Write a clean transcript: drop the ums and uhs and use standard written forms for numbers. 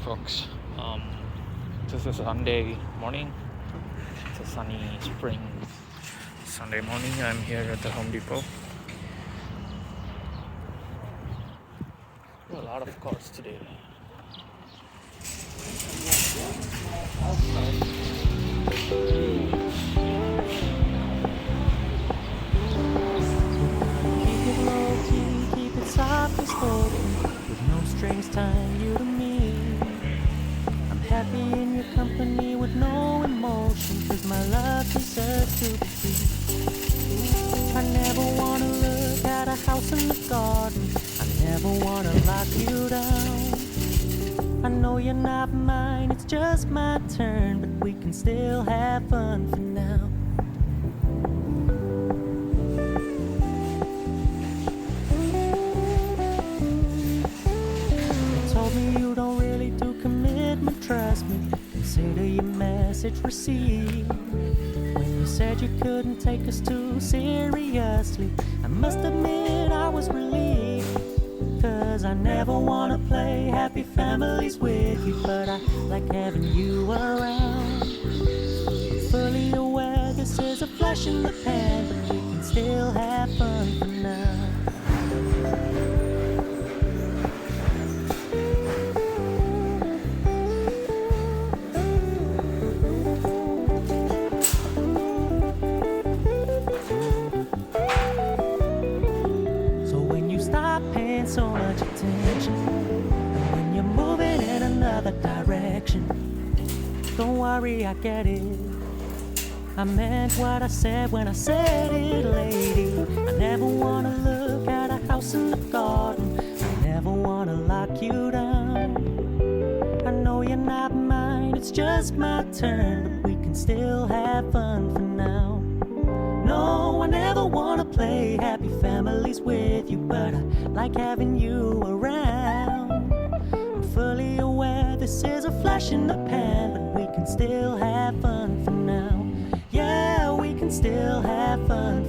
folks. This is a Sunday morning. It's a sunny spring Sunday morning. I'm here at the Home Depot. A lot of cars today. Keep it low key, keep it softly spoken, with no strings tying you to me. I'm happy in your company with no emotion, cause my love deserves to be free. I never wanna look at a house in the garden, I never wanna lock you down. I know you're not mine, it's just my turn, but we can still have fun for now. Told me you don't really do commitment, trust me, consider your message received. When you said you couldn't take us too seriously, I must admit I was relieved. Cause I never wanna play happy families with you, but I like having you around. Fully aware this is a flash in the pan, but we can still have fun for now. So much attention, and when you're moving in another direction, don't worry, I get it. I meant what I said when I said it, lady. I never wanna look at a house in the garden, I never wanna lock you down. I know you're not mine, it's just my turn, but we can still have fun for now. No, I never wanna play happy families with you, but I like having you around. I'm fully aware this is a flash in the pan, but we can still have fun for now. Yeah, we can still have fun